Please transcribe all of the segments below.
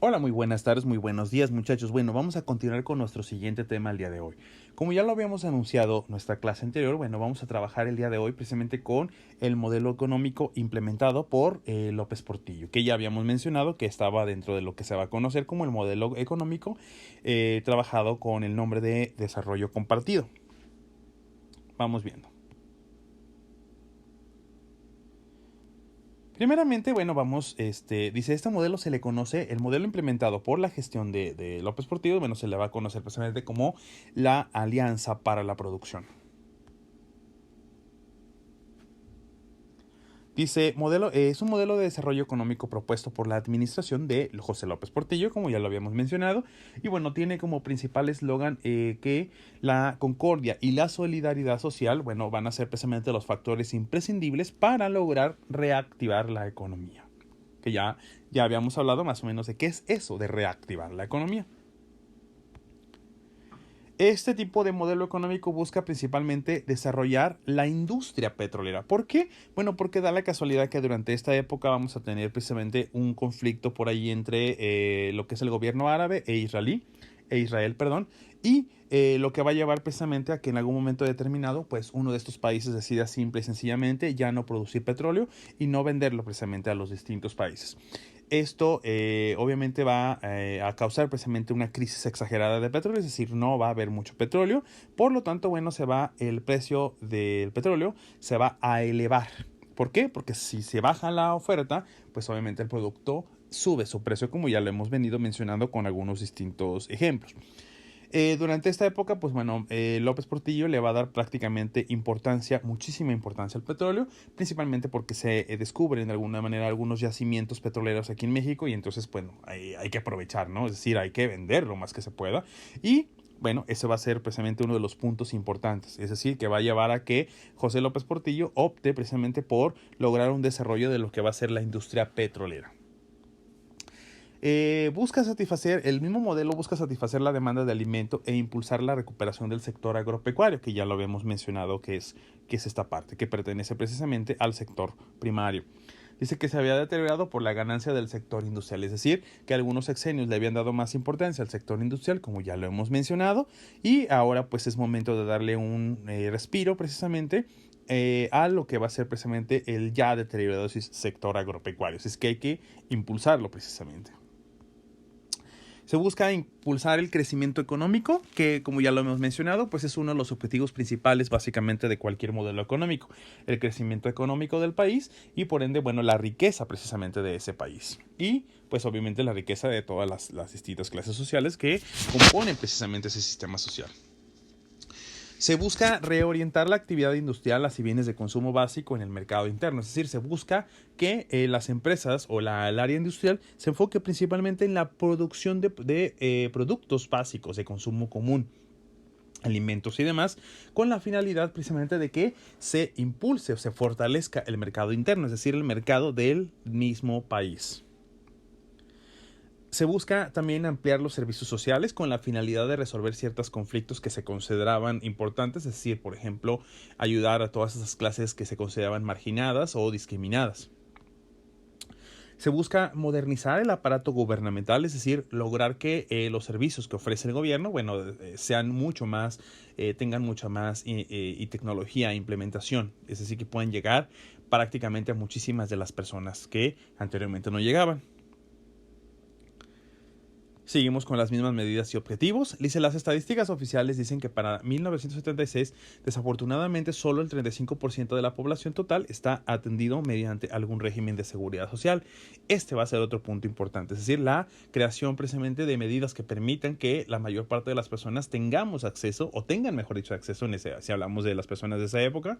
Hola, muy buenas tardes, muy buenos días, muchachos. Bueno, vamos a continuar con nuestro siguiente tema el día de hoy. Como ya lo habíamos anunciado en nuestra clase anterior, bueno, vamos a trabajar el día de hoy precisamente con el modelo económico implementado por López Portillo, que ya habíamos mencionado que estaba dentro de lo que se va a conocer como el modelo económico trabajado con el nombre de desarrollo compartido. Vamos viendo. Primeramente, bueno, dice, este modelo se le conoce, el modelo implementado por la gestión de López Portillo, bueno, se le va a conocer precisamente como la Alianza para la Producción. Dice, es un modelo de desarrollo económico propuesto por la administración de José López Portillo, como ya lo habíamos mencionado, y bueno, tiene como principal eslogan que la concordia y la solidaridad social, bueno, van a ser precisamente los factores imprescindibles para lograr reactivar la economía. Que ya habíamos hablado más o menos de qué es eso de reactivar la economía. Este tipo de modelo económico busca principalmente desarrollar la industria petrolera. ¿Por qué? Bueno, porque da la casualidad que durante esta época vamos a tener precisamente un conflicto por ahí entre lo que es el gobierno árabe Israel, perdón, y lo que va a llevar precisamente a que en algún momento determinado, pues uno de estos países decida simple y sencillamente ya no producir petróleo y no venderlo precisamente a los distintos países. Esto obviamente va a causar precisamente una crisis exagerada de petróleo, es decir, no va a haber mucho petróleo, por lo tanto, bueno, el precio del petróleo se va a elevar. ¿Por qué? Porque si se baja la oferta, pues obviamente el producto sube su precio, como ya lo hemos venido mencionando con algunos distintos ejemplos. Durante esta época, pues bueno, López Portillo le va a dar prácticamente muchísima importancia al petróleo, principalmente porque se descubren de alguna manera algunos yacimientos petroleros aquí en México y entonces, bueno, hay que aprovechar, ¿no? Es decir, hay que vender lo más que se pueda y bueno, ese va a ser precisamente uno de los puntos importantes, es decir, que va a llevar a que José López Portillo opte precisamente por lograr un desarrollo de lo que va a ser la industria petrolera. El mismo modelo busca satisfacer la demanda de alimento e impulsar la recuperación del sector agropecuario, que ya lo habíamos mencionado que es esta parte, que pertenece precisamente al sector primario. Dice que se había deteriorado por la ganancia del sector industrial, es decir, que algunos sexenios le habían dado más importancia al sector industrial, como ya lo hemos mencionado, y ahora pues es momento de darle un respiro precisamente a lo que va a ser precisamente el ya deteriorado sector agropecuario. Es que hay que impulsarlo precisamente. Se busca impulsar el crecimiento económico, que como ya lo hemos mencionado, pues es uno de los objetivos principales básicamente de cualquier modelo económico. El crecimiento económico del país y por ende, bueno, la riqueza precisamente de ese país. Y pues obviamente la riqueza de todas las distintas clases sociales que componen precisamente ese sistema social. Se busca reorientar la actividad industrial hacia bienes de consumo básico en el mercado interno, es decir, se busca que las empresas o el área industrial se enfoque principalmente en la producción de productos básicos de consumo común, alimentos y demás, con la finalidad precisamente de que se impulse o se fortalezca el mercado interno, es decir, el mercado del mismo país. Se busca también ampliar los servicios sociales con la finalidad de resolver ciertos conflictos que se consideraban importantes, es decir, por ejemplo, ayudar a todas esas clases que se consideraban marginadas o discriminadas. Se busca modernizar el aparato gubernamental, es decir, lograr que los servicios que ofrece el gobierno, bueno, sean mucho más, tengan mucha más y tecnología e implementación, es decir, que puedan llegar prácticamente a muchísimas de las personas que anteriormente no llegaban. Seguimos con las mismas medidas y objetivos. Dice, las estadísticas oficiales dicen que para 1976, desafortunadamente, solo el 35% de la población total está atendido mediante algún régimen de seguridad social. Este va a ser otro punto importante, es decir, la creación precisamente de medidas que permitan que la mayor parte de las personas tengamos acceso, o tengan, mejor dicho, acceso, si hablamos de las personas de esa época,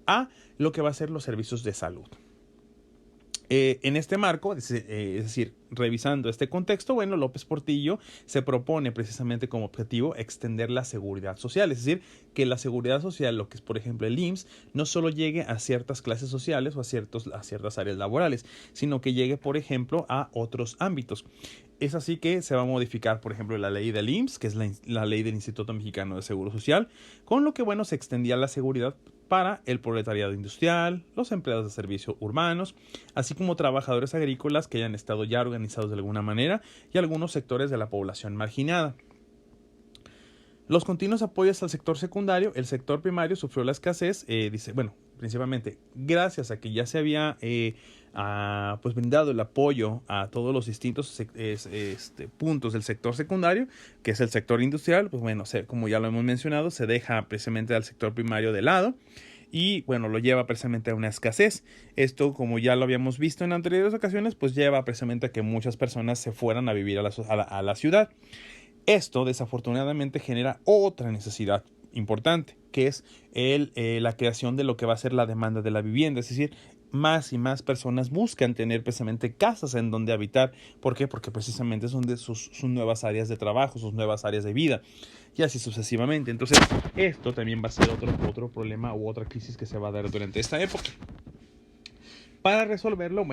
a lo que va a ser los servicios de salud. En este marco, es decir, revisando este contexto, bueno, López Portillo se propone precisamente como objetivo extender la seguridad social, es decir, que la seguridad social, lo que es por ejemplo el IMSS, no solo llegue a ciertas clases sociales o a ciertas áreas laborales, sino que llegue, por ejemplo, a otros ámbitos. Es así que se va a modificar, por ejemplo, la ley del IMSS, que es la ley del Instituto Mexicano de Seguro Social, con lo que, bueno, se extendía la seguridad para el proletariado industrial, los empleados de servicios urbanos, así como trabajadores agrícolas que hayan estado ya organizados de alguna manera y algunos sectores de la población marginada. Los continuos apoyos al sector secundario, el sector primario sufrió la escasez, principalmente gracias a que ya se había pues brindado el apoyo a todos los distintos puntos del sector secundario, que es el sector industrial. Pues bueno, como ya lo hemos mencionado, se deja precisamente al sector primario de lado y bueno, lo lleva precisamente a una escasez. Esto, como ya lo habíamos visto en anteriores ocasiones, pues lleva precisamente a que muchas personas se fueran a vivir a la ciudad. Esto desafortunadamente genera otra necesidad importante, que es la creación de lo que va a ser la demanda de la vivienda. Es decir, más y más personas buscan tener precisamente casas en donde habitar. ¿Por qué? Porque precisamente son de sus nuevas áreas de trabajo, sus nuevas áreas de vida, y así sucesivamente. Entonces, esto también va a ser otro problema u otra crisis que se va a dar durante esta época. Para resolverlo,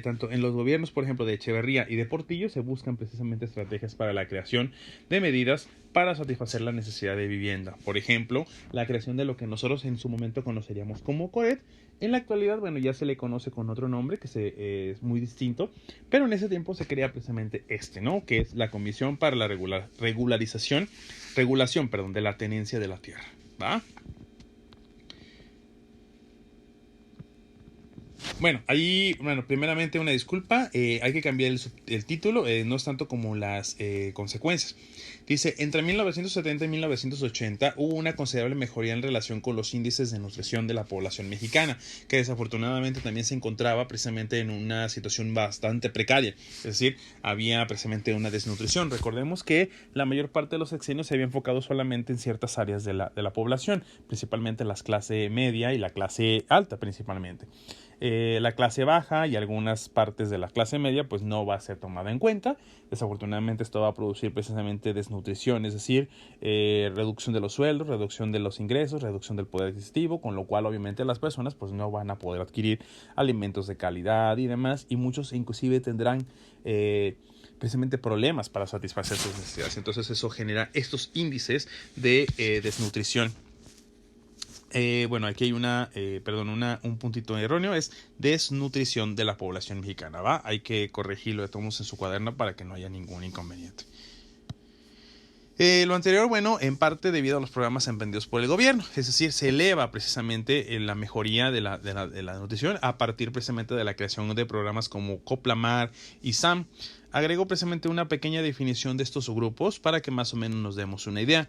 tanto en los gobiernos, por ejemplo, de Echeverría y de Portillo, se buscan precisamente estrategias para la creación de medidas para satisfacer la necesidad de vivienda. Por ejemplo, la creación de lo que nosotros en su momento conoceríamos como COED. En la actualidad, ya se le conoce con otro nombre que es muy distinto, pero en ese tiempo se crea precisamente ¿no? Que es la Comisión para la Regulación de la Tenencia de la Tierra, ¿va? Primeramente una disculpa, hay que cambiar el título, no es tanto como las consecuencias. Dice, entre 1970 y 1980 hubo una considerable mejoría en relación con los índices de nutrición de la población mexicana, que desafortunadamente también se encontraba precisamente en una situación bastante precaria, es decir, había precisamente una desnutrición. Recordemos que la mayor parte de los sexenios se había enfocado solamente en ciertas áreas de la población, principalmente la clase media y la clase alta principalmente. La clase baja y algunas partes de la clase media pues no va a ser tomada en cuenta. Desafortunadamente esto va a producir precisamente desnutrición, es decir, reducción de los sueldos, reducción de los ingresos, reducción del poder adquisitivo, con lo cual obviamente las personas pues no van a poder adquirir alimentos de calidad y demás, y muchos inclusive tendrán precisamente problemas para satisfacer sus necesidades. Entonces eso genera estos índices de desnutrición. Aquí hay un puntito erróneo, es desnutrición de la población mexicana, ¿va? Hay que corregirlo de todos en su cuaderno para que no haya ningún inconveniente. Lo anterior, en parte debido a los programas emprendidos por el gobierno, es decir, se eleva precisamente la mejoría de la nutrición a partir precisamente de la creación de programas como Coplamar y SAM. Agregó precisamente una pequeña definición de estos grupos para que más o menos nos demos una idea.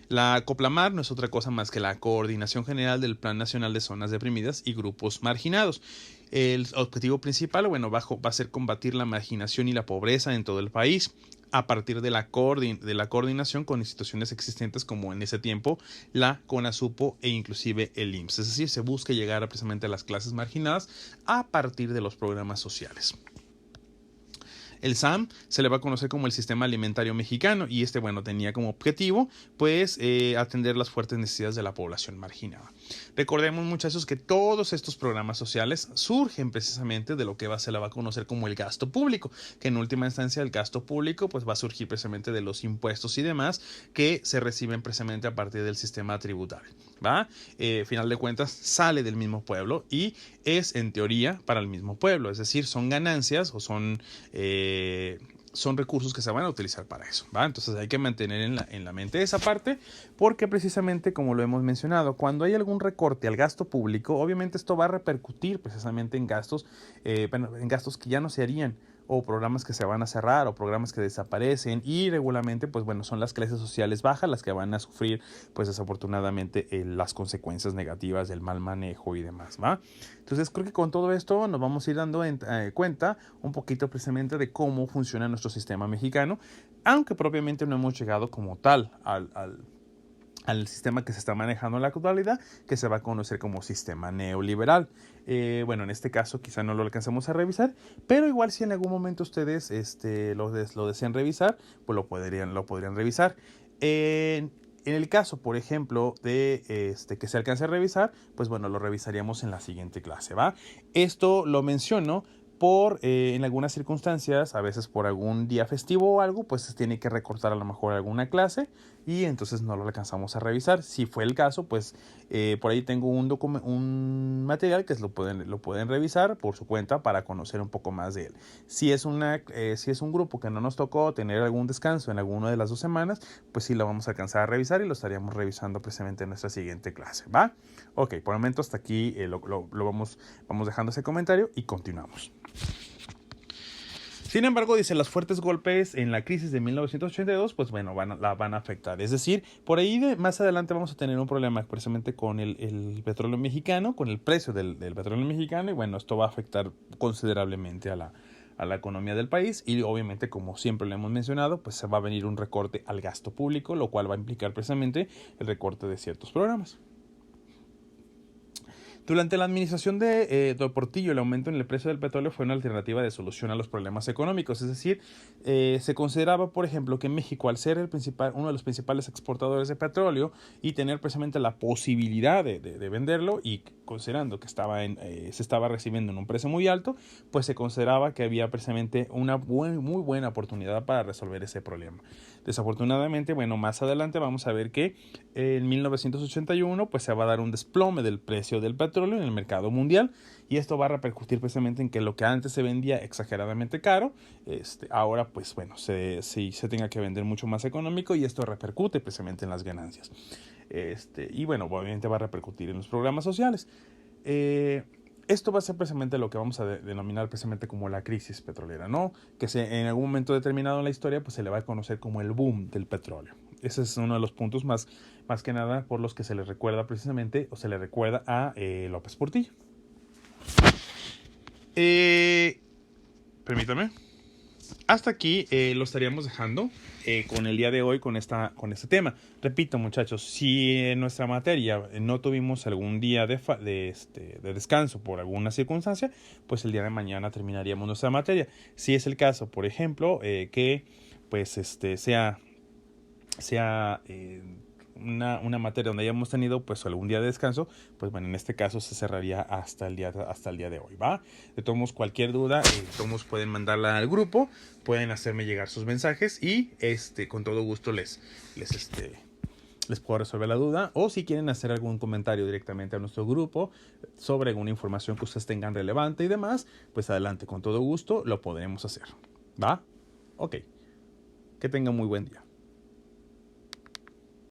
La Coplamar no es otra cosa más que la Coordinación General del Plan Nacional de Zonas Deprimidas y Grupos Marginados. El objetivo principal, va a ser combatir la marginación y la pobreza en todo el país a partir de la coordinación con instituciones existentes como en ese tiempo la CONASUPO e inclusive el IMSS. Es decir, se busca llegar precisamente a las clases marginadas a partir de los programas sociales. El SAM se le va a conocer como el Sistema Alimentario Mexicano y tenía como objetivo atender las fuertes necesidades de la población marginada. Recordemos, muchachos, que todos estos programas sociales surgen precisamente de lo que se le va a conocer como el gasto público, que en última instancia el gasto público pues va a surgir precisamente de los impuestos y demás que se reciben precisamente a partir del sistema tributario, ¿va? Final de cuentas sale del mismo pueblo y es en teoría para el mismo pueblo, es decir, son ganancias o son recursos que se van a utilizar para eso, ¿va? Entonces hay que mantener en la mente esa parte, porque precisamente como lo hemos mencionado, cuando hay algún recorte al gasto público, obviamente esto va a repercutir precisamente en gastos que ya no se harían, o programas que se van a cerrar, o programas que desaparecen, y regularmente son las clases sociales bajas las que van a sufrir desafortunadamente las consecuencias negativas del mal manejo y demás, ¿va? Entonces creo que con todo esto nos vamos a ir dando cuenta un poquito precisamente de cómo funciona nuestro sistema mexicano, aunque propiamente no hemos llegado como tal al sistema que se está manejando en la actualidad, que se va a conocer como sistema neoliberal. En este caso quizá no lo alcancemos a revisar, pero igual si en algún momento ustedes lo desean revisar, pues lo podrían revisar. En el caso, por ejemplo, de que se alcance a revisar, lo revisaríamos en la siguiente clase, ¿va? Esto lo menciono en algunas circunstancias, a veces por algún día festivo o algo, pues se tiene que recortar a lo mejor alguna clase, y entonces no lo alcanzamos a revisar. Si fue el caso, pues por ahí tengo un material que lo pueden revisar por su cuenta para conocer un poco más de él. Si es un grupo que no nos tocó tener algún descanso en alguna de las 2 semanas, pues sí lo vamos a alcanzar a revisar y lo estaríamos revisando precisamente en nuestra siguiente clase, ¿va? Ok, por el momento hasta aquí vamos dejando ese comentario y continuamos. Sin embargo, dice, los fuertes golpes en la crisis de 1982, pues bueno, la van a afectar. Es decir, por ahí más adelante vamos a tener un problema precisamente con el petróleo mexicano, con el precio del petróleo mexicano, y bueno, esto va a afectar considerablemente a la economía del país, y obviamente, como siempre lo hemos mencionado, pues se va a venir un recorte al gasto público, lo cual va a implicar precisamente el recorte de ciertos programas. Durante la administración de Portillo, el aumento en el precio del petróleo fue una alternativa de solución a los problemas económicos. Es decir, se consideraba, por ejemplo, que México, al ser uno de los principales exportadores de petróleo y tener precisamente la posibilidad de venderlo, y considerando que se estaba recibiendo en un precio muy alto, pues se consideraba que había precisamente una muy buena oportunidad para resolver ese problema. Desafortunadamente, bueno, más adelante vamos a ver que en 1981 pues se va a dar un desplome del precio del petróleo en el mercado mundial, y esto va a repercutir precisamente en que lo que antes se vendía exageradamente caro, ahora pues bueno, se tenga que vender mucho más económico, y esto repercute precisamente en las ganancias. Y bueno, obviamente va a repercutir en los programas sociales. Esto va a ser precisamente lo que vamos a denominar precisamente como la crisis petrolera, ¿no? Que en algún momento determinado en la historia pues se le va a conocer como el boom del petróleo. Ese es uno de los puntos más que nada por los que se le recuerda precisamente, o se le recuerda a López Portillo. Permítame. Hasta aquí lo estaríamos dejando con el día de hoy con este tema. Repito, muchachos, si en nuestra materia no tuvimos algún día de descanso por alguna circunstancia, pues el día de mañana terminaríamos nuestra materia. Si es el caso, por ejemplo, que pues sea una materia donde hayamos tenido pues algún día de descanso, pues bueno, en este caso se cerraría hasta el día de hoy, ¿va? De todos modos, cualquier duda, todos pueden mandarla al grupo, pueden hacerme llegar sus mensajes, y con todo gusto les puedo resolver la duda, o si quieren hacer algún comentario directamente a nuestro grupo sobre alguna información que ustedes tengan relevante y demás, pues adelante, con todo gusto lo podremos hacer, ¿va? Ok, que tengan muy buen día.